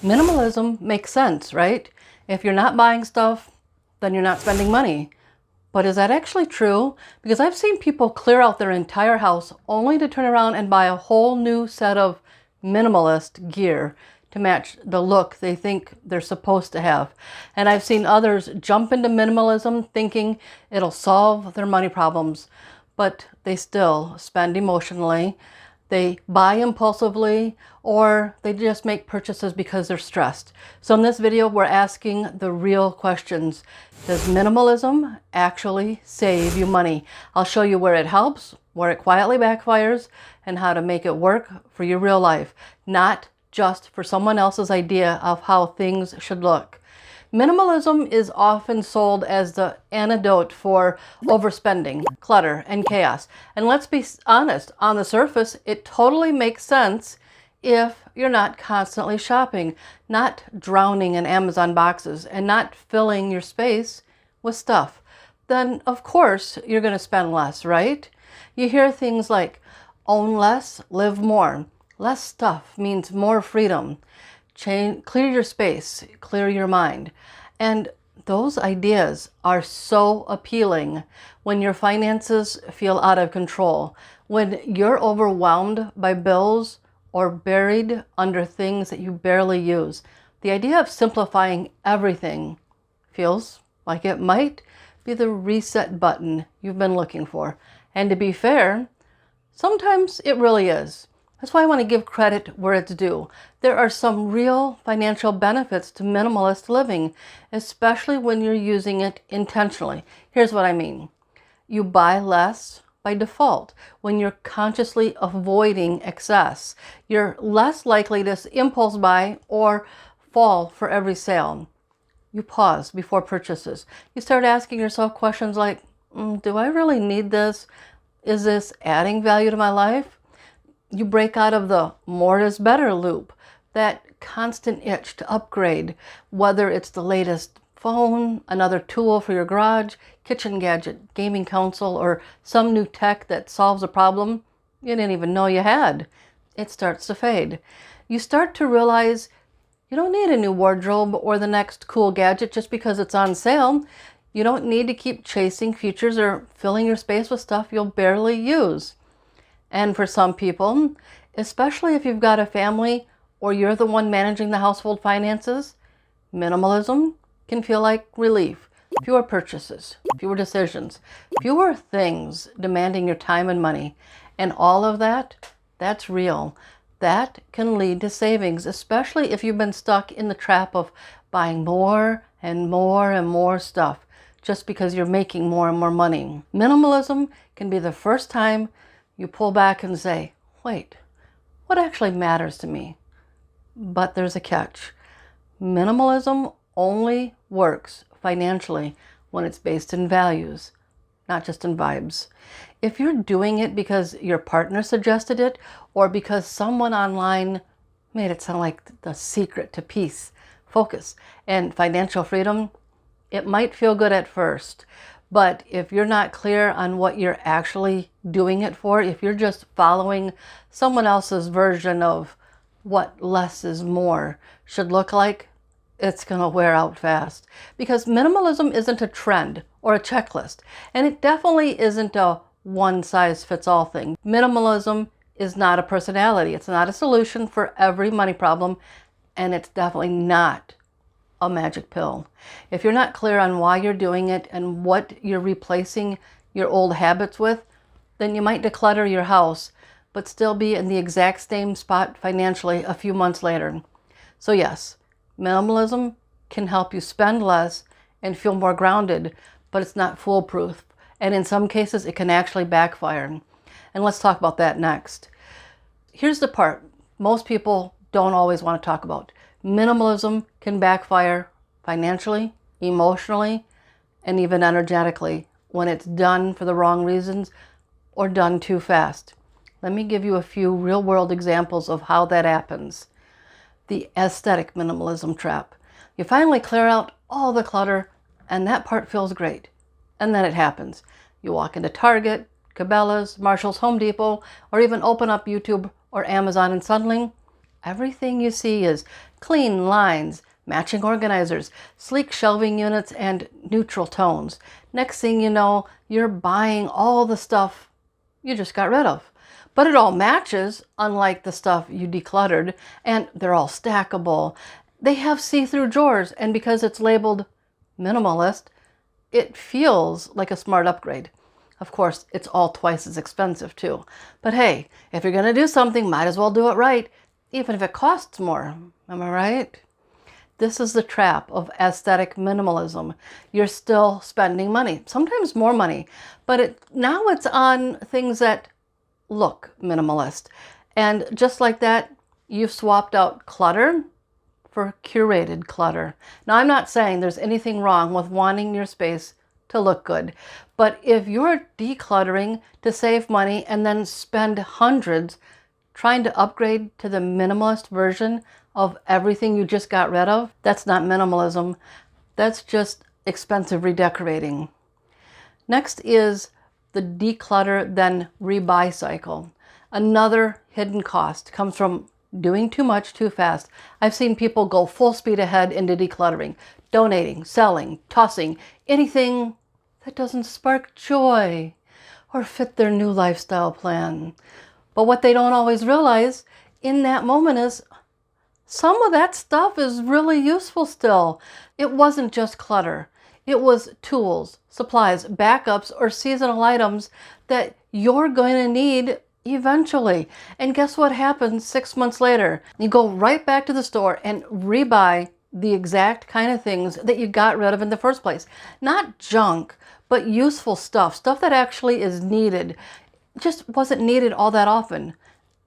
Minimalism makes sense, right? If you're not buying stuff, then you're not spending money. But is that actually true? Because I've seen people clear out their entire house only to turn around and buy a whole new set of minimalist gear to match the look they think they're supposed to have. And I've seen others jump into minimalism thinking it'll solve their money problems, but they still spend emotionally. They buy impulsively, or they just make purchases because they're stressed. So in this video, we're asking the real questions. Does minimalism actually save you money? I'll show you where it helps, where it quietly backfires, and how to make it work for your real life, not just for someone else's idea of how things should look. Minimalism is often sold as the antidote for overspending, clutter, and chaos. And let's be honest, on the surface, it totally makes sense if you're not constantly shopping, not drowning in Amazon boxes, and not filling your space with stuff. Then, of course, you're going to spend less, right? You hear things like, own less, live more. Less stuff means more freedom. Clear your space, clear your mind. And those ideas are so appealing when your finances feel out of control, when you're overwhelmed by bills or buried under things that you barely use. The idea of simplifying everything feels like it might be the reset button you've been looking for. And to be fair, sometimes it really is. That's why I want to give credit where it's due. There are some real financial benefits to minimalist living, especially when you're using it intentionally. Here's what I mean. You buy less by default when you're consciously avoiding excess. You're less likely to impulse buy or fall for every sale. You pause before purchases. You start asking yourself questions like, do I really need this? Is this adding value to my life? You break out of the more is better loop, that constant itch to upgrade, whether it's the latest phone, another tool for your garage, kitchen gadget, gaming console, or some new tech that solves a problem you didn't even know you had. It starts to fade. You start to realize you don't need a new wardrobe or the next cool gadget just because it's on sale. You don't need to keep chasing features or filling your space with stuff you'll barely use. And for some people, especially if you've got a family or you're the one managing the household finances, minimalism can feel like relief. Fewer purchases, fewer decisions, fewer things demanding your time and money. And all of that, that's real. That can lead to savings, especially if you've been stuck in the trap of buying more and more and more stuff just because you're making more and more money. Minimalism can be the first time you pull back and say, wait, what actually matters to me? But there's a catch. Minimalism only works financially when it's based in values, not just in vibes. If you're doing it because your partner suggested it or because someone online made it sound like the secret to peace, focus, and financial freedom, it might feel good at first. But if you're not clear on what you're actually doing it for, if you're just following someone else's version of what less is more should look like, it's going to wear out fast. Because minimalism isn't a trend or a checklist. And it definitely isn't a one-size-fits-all thing. Minimalism is not a personality. It's not a solution for every money problem. And it's definitely not a magic pill. If you're not clear on why you're doing it and what you're replacing your old habits with, then you might declutter your house, but still be in the exact same spot financially a few months later. So yes, minimalism can help you spend less and feel more grounded, but it's not foolproof. And in some cases, it can actually backfire. And let's talk about that next. Here's the part most people don't always want to talk about. Minimalism can backfire financially, emotionally, and even energetically when it's done for the wrong reasons or done too fast. Let me give you a few real-world examples of how that happens. The aesthetic minimalism trap. You finally clear out all the clutter, and that part feels great. And then it happens. You walk into Target, Cabela's, Marshall's, Home Depot, or even open up YouTube or Amazon, and suddenly Everything you see is clean lines, matching organizers, sleek shelving units, and neutral tones. Next thing you know, you're buying all the stuff you just got rid of. But it all matches, unlike the stuff you decluttered, and they're all stackable. They have see-through drawers, and because it's labeled minimalist, it feels like a smart upgrade. Of course, it's all twice as expensive too. But hey, if you're gonna do something, might as well do it right, even if it costs more. Am I right? This is the trap of aesthetic minimalism. You're still spending money, sometimes more money, but now it's on things that look minimalist. And just like that, you've swapped out clutter for curated clutter. Now, I'm not saying there's anything wrong with wanting your space to look good, but if you're decluttering to save money and then spend hundreds trying to upgrade to the minimalist version of everything you just got rid of, that's not minimalism. That's just expensive redecorating. Next is the declutter then rebuy cycle. Another hidden cost comes from doing too much too fast. I've seen people go full speed ahead into decluttering, donating, selling, tossing, anything that doesn't spark joy or fit their new lifestyle plan. But what they don't always realize in that moment is some of that stuff is really useful still. It wasn't just clutter. It was tools, supplies, backups, or seasonal items that you're going to need eventually. And guess what happens 6 months later? You go right back to the store and rebuy the exact kind of things that you got rid of in the first place. Not junk, but useful stuff that actually is needed. Just wasn't needed all that often.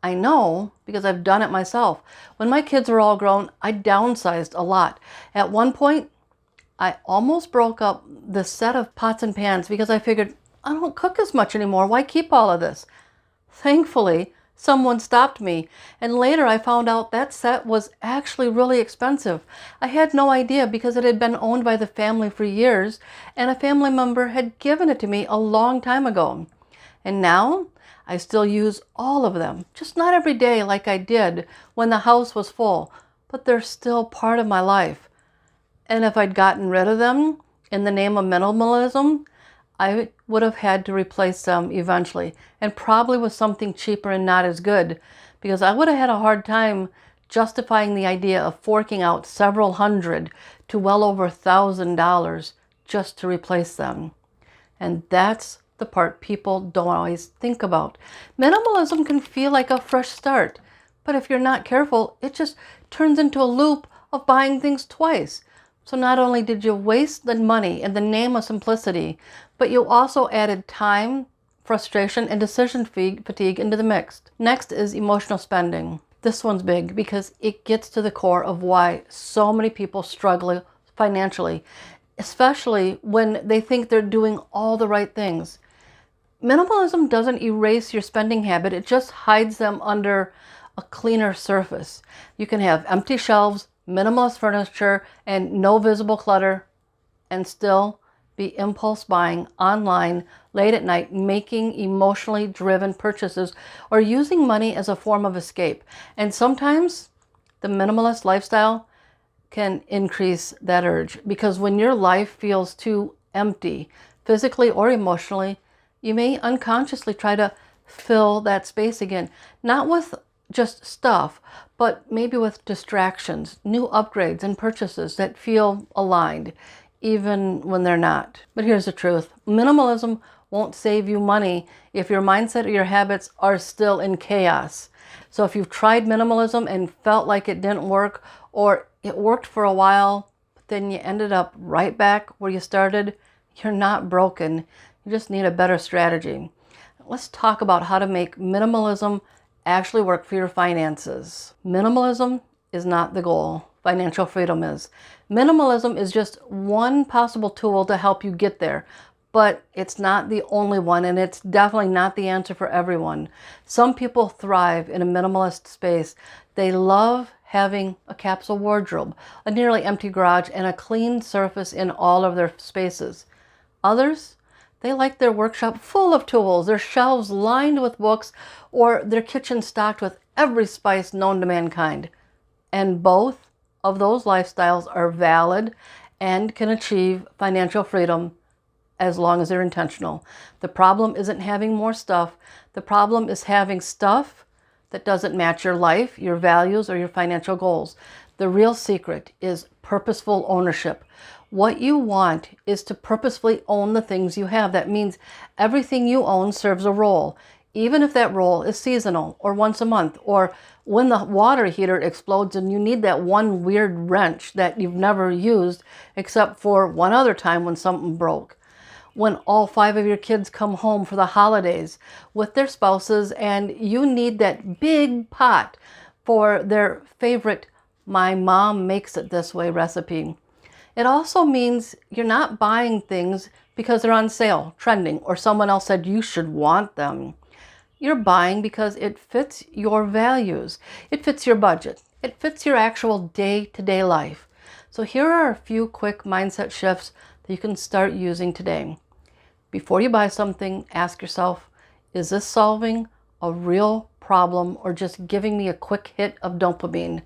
I know because I've done it myself. When my kids were all grown, I downsized a lot. At one point, I almost broke up the set of pots and pans because I figured, I don't cook as much anymore. Why keep all of this? Thankfully, someone stopped me, and later I found out that set was actually really expensive. I had no idea because it had been owned by the family for years, and a family member had given it to me a long time ago. And now, I still use all of them, just not every day like I did when the house was full, but they're still part of my life. And if I'd gotten rid of them in the name of minimalism, I would have had to replace them eventually, and probably with something cheaper and not as good, because I would have had a hard time justifying the idea of forking out several hundred to well over $1,000 just to replace them. And that's the part people don't always think about. Minimalism can feel like a fresh start, but if you're not careful, it just turns into a loop of buying things twice. So not only did you waste the money in the name of simplicity, but you also added time, frustration, and decision fatigue into the mix. Next is emotional spending. This one's big because it gets to the core of why so many people struggle financially, especially when they think they're doing all the right things. Minimalism doesn't erase your spending habit, it just hides them under a cleaner surface. You can have empty shelves, minimalist furniture, and no visible clutter, and still be impulse buying online late at night, making emotionally driven purchases, or using money as a form of escape. And sometimes the minimalist lifestyle can increase that urge, because when your life feels too empty, physically or emotionally, you may unconsciously try to fill that space again, not with just stuff, but maybe with distractions, new upgrades and purchases that feel aligned, even when they're not. But here's the truth. Minimalism won't save you money if your mindset or your habits are still in chaos. So if you've tried minimalism and felt like it didn't work, or it worked for a while, but then you ended up right back where you started, you're not broken. You just need a better strategy. Let's talk about how to make minimalism actually work for your finances. Minimalism is not the goal. Financial freedom is. Minimalism is just one possible tool to help you get there, but it's not the only one, and it's definitely not the answer for everyone. Some people thrive in a minimalist space. They love having a capsule wardrobe, a nearly empty garage, and a clean surface in all of their spaces. Others They like their workshop full of tools, their shelves lined with books, or their kitchen stocked with every spice known to mankind. And both of those lifestyles are valid and can achieve financial freedom as long as they're intentional. The problem isn't having more stuff. The problem is having stuff that doesn't match your life, your values, or your financial goals. The real secret is purposeful ownership. What you want is to purposefully own the things you have. That means everything you own serves a role, even if that role is seasonal or once a month, or when the water heater explodes and you need that one weird wrench that you've never used except for one other time when something broke. When all 5 of your kids come home for the holidays with their spouses and you need that big pot for their favorite "my mom makes it this way" recipe. It also means you're not buying things because they're on sale, trending, or someone else said you should want them. You're buying because it fits your values. It fits your budget. It fits your actual day-to-day life. So here are a few quick mindset shifts that you can start using today. Before you buy something, ask yourself, is this solving a real problem or just giving me a quick hit of dopamine?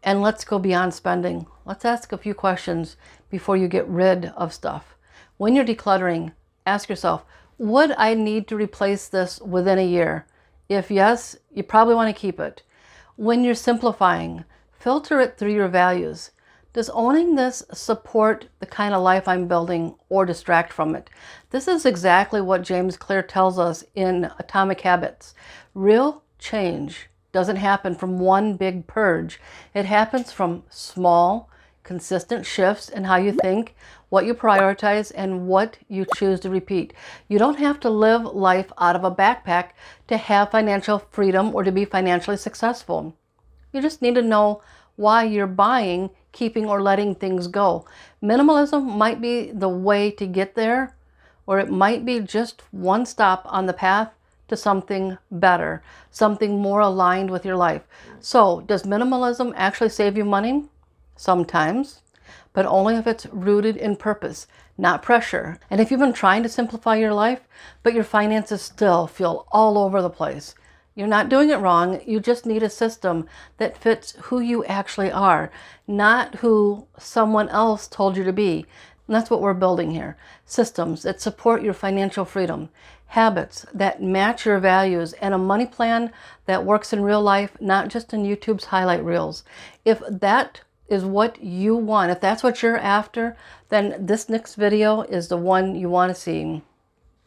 And let's go beyond spending. Let's ask a few questions before you get rid of stuff. When you're decluttering, ask yourself, would I need to replace this within a year? If yes, you probably want to keep it. When you're simplifying, filter it through your values. Does owning this support the kind of life I'm building or distract from it? This is exactly what James Clear tells us in Atomic Habits. Real change doesn't happen from one big purge. It happens from small, consistent shifts in how you think, what you prioritize, and what you choose to repeat. You don't have to live life out of a backpack to have financial freedom or to be financially successful. You just need to know why you're buying, keeping, or letting things go. Minimalism might be the way to get there, or it might be just one stop on the path to something better, something more aligned with your life. So, does minimalism actually save you money? Sometimes, but only if it's rooted in purpose, not pressure. And if you've been trying to simplify your life, but your finances still feel all over the place, you're not doing it wrong. You just need a system that fits who you actually are, not who someone else told you to be. And that's what we're building here. Systems that support your financial freedom, habits that match your values, and a money plan that works in real life, not just in YouTube's highlight reels. If that is what you want, if that's what you're after, then this next video is the one you want to see.